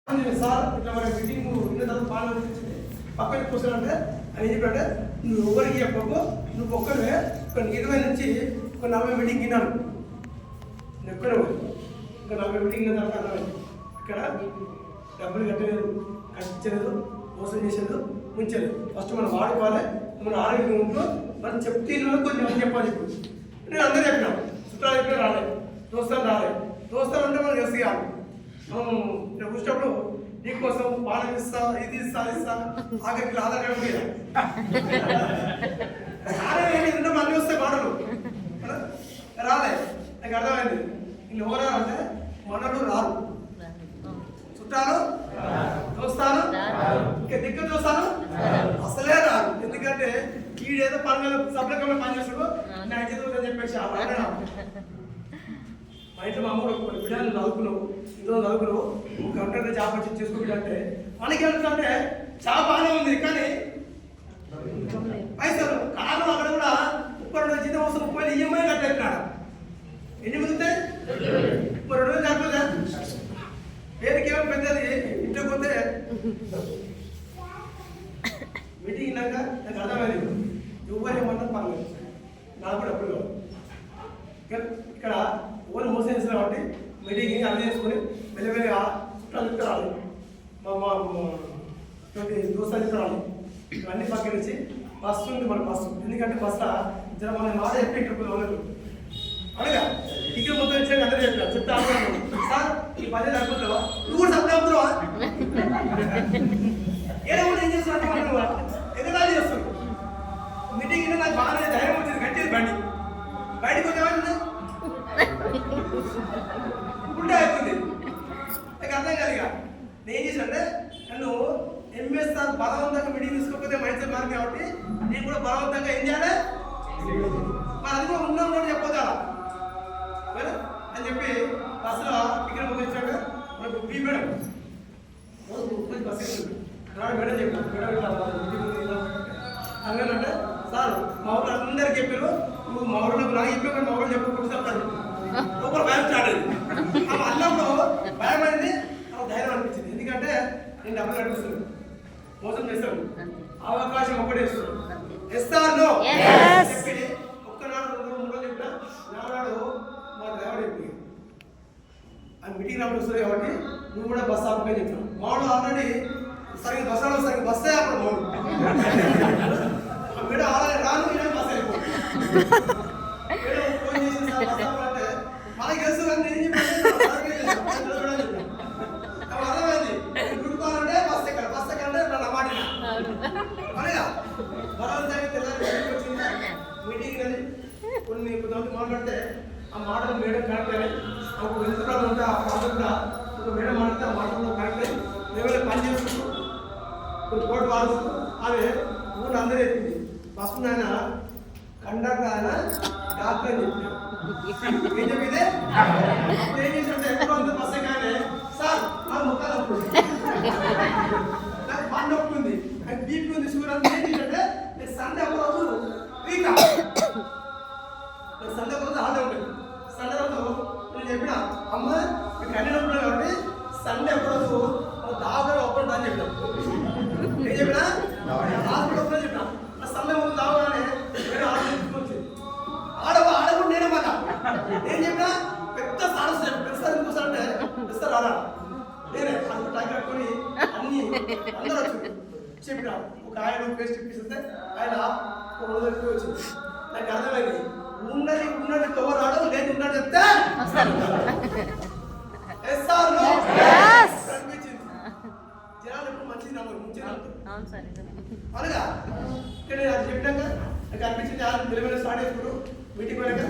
sir ఇట్లా మన meeting ఇన్న తర్వాత పాలన వచ్చింది పక్కన కూర్చోనంటే అని ఏం చెప్పంటే నువ్వు ఎవరికి చెప్పకు నువ్వు ఒక్కడే ఒక 20 నుంచి ఒక 40 మీటింగ్ విన్నాను నేను ఎక్కడ ఒక 40 మీటింగ్ విన్న తర్వాత ఇక్కడ డబ్బులు కట్టలేదు కట్టించలేదు మోసం చేసేది ముంచలేదు ఫస్ట్ మనం వాడుకోవాలి మన ఆరోగ్యం ఉంటూ మనం చెప్తే కొంచెం చెప్పాలి ఇప్పుడు నేను అందరూ చెప్పినాం చుట్టాలు చెప్పినా రాలేదు దోస్తాలు అంటే మనకు ఎస్ కాదు మనం ఇక్కడ కూర్చున్నప్పుడు నీకోసం పాలన ఇస్తా ఇది ఇస్తా ఆఖరికి ఆధార్ కార్డు మీద రాలేదు మళ్ళీ వస్తే మాటలు రాలే నాకు అర్థమైంది వీళ్ళు ఎవరు అంటే మనలు రారు చుట్టాలు దోస్తాను ఇంకా దిగ్గు దోస్తాను అసలే రారు ఎందుకంటే వీడేదో పనులు సభ్యంగా పనిచేస్తాడు నా చేతులు చెప్పేసి మా ఇంట్లో మా అమ్మ బిడ్డలు చదువుకున్నావు ఇందులో చదువుకున్నావు గంటలో చేప వచ్చి చేసుకుంటే మనకి ఏమంటే చేప బాగానే ఉంది కానీ పైసలు కారణం అక్కడ కూడా 32 జీతం వస్తుంది 30 ఈఎంఐ కట్టేస్తున్నాడు ఎన్ని మిగులుతాయి 32 సరిపోతా పేరుకి ఏమో పెద్దది ఇంట్లోకి పోతే మీటింగ్ ఇన్నాక నాకు అర్థమైంది ఎవరు ఏమన్నా పర్లేదు నాకు కూడా ఎప్పుడు ఇక్కడ ఓన్ మోసం చేసిన కాబట్టి మీటింగ్ అర్థం చేసుకుని మెల్లమెల్లగా చుట్టాలు రాలి మా దోస్తాలు రాలి ఇవన్నీ పక్కన నుంచి బస్సు ఉంది మన బస్సు ఎందుకంటే బస్సులో జర మన మాట ఎప్పుడు ఉండదు అనగా టికెట్ మొత్తం ఇచ్చాక అందరూ చెప్పినా చెప్తే అనుకున్నాను సార్ ఈ పని అనుకుంటావా నువ్వు కూడా సప్లై అవుతున్నావా ఏం చేస్తున్నావు ఎదురా చేస్తావు మీటింగ్ నాకు బాగానే ధైర్యం వచ్చింది కట్టేది బయటకు వచ్చేవాళ్ళు ఉల్టా అవుతుంది నాకు అర్థం కాదు ఇక నేను ఏం చేశానంటే నన్ను ఎంఎస్ఆర్ బలవంతంగా మీటింగ్ తీసుకోకపోతే మైండ్ మార్క్ కాబట్టి నేను కూడా బలవంతంగా ఏం చేయాలి మరి అది కూడా ఉన్నాం కూడా చెప్పొద్దా అని చెప్పి బస్సులో టికెట్ ముందు ఇచ్చాక మనకు బీ మేడం బస్సు మేడం చెప్పాను మేడం అంటే సార్ మా ఊళ్ళు అందరికి చెప్పారు నువ్వు మా ఊళ్ళో నాకు చెప్పావు మా ఊళ్ళో చెప్పకుండా చెప్తాను లోపల భయం స్టార్ట్ అయింది ఆ అన్నంలో భయం అయింది ధైర్యం అనిపించింది ఎందుకంటే నేను డబ్బులు కనిపిస్తున్నాను మోసం చేస్తాను అవకాశం ఒకటే ఇస్తాను చెప్పి ఒక్కనాడు 2 రోజులు చెప్పినా నాడు మా డ్రైవర్ చెప్పి ఆ మీటింగ్ రావడం వస్తుంది కాబట్టి నువ్వు కూడా బస్ ఆపుకొని చెప్పాను మామూలు ఆల్రెడీ సరిగ్గా బస్సు సరిగ్గా బస్సే అప్పుడు మామూలు మేడం ఆల్రెడీ రాను నేను బస్ అయిపోయింది ఫోన్ చేసి అంటే మనకి తెలుసు కానీ నేను చెప్పాను అర్థమైంది గుడుకోవాలంటే బస్ ఎక్కాలంటే నా మాట అనగా బలవంతంగా తెల్లారి వచ్చింది మీటింగ్ అని కొన్ని కొంతమంది మాట్లాడితే ఆ మాటలు మేడం కరెక్ట్ అని ఒక వెళ్తున్నారు ఉంటే ఆ మాట కూడా ఒక మేడం మాట్లాడితే ఆ మాటలు కరెక్ట్ అని మేమే పని చేసుకుంటూ కొన్ని కోట్లు వాడుతూ ఆమె ఊరు అందరూ చెప్పింది బస్సు ఆయన కండక్టర్ ఆయన డాక్టర్ అని చెప్పారు ఏం చెప్పింది అప్పుడు ఏం చేసినట్టు ఎప్పుడు అందరూ బస్సు కానీ సార్ నాకు ముఖాలు నొప్పి నాకు పని నొప్పి ఉంది నాకు బీపీ ఉంది షుగర్ అంతా ఏం చేసినట్టే నేను సండే ఒక రోజు వీక్ సండే ఒక రోజు హాలిడే ఉంటుంది సండే రోజు నేను చెప్పిన అమ్మ మీకు అన్ని నొప్పులు కాబట్టి సండే ఒక రోజు దావగా ఒప్పండి అని చెప్పిన ఏం చెప్పినా హాస్పిటల్ ఒప్పని చెప్పిన సండే ముందు దావగానే వచ్చింది ఆడకుండా నేనే మాట ఏం చెప్పినా పెద్ద సారస్ పెద్ద కూర్చోంటే పెద్ద రాడా నేనే అంత టైం కట్టుకొని అన్ని అందరూ వచ్చింది చెప్పిన ఒక ఆయన పేస్ట్ ఇప్పిస్తే ఆయన ఒక రోజు వచ్చింది నాకు అర్థమైంది ఉన్నది కవర్ రావడం లేదు ఉన్నది చెప్తే అనిపించింది జనాలు ఎప్పుడు మంచిది నమ్మరు ముంచి అనగా ఇక్కడ అది చెప్పినాక నాకు అనిపించింది నిలబడి స్టార్ట్ చేసుకుంటూ మీటింగ్ పోయాక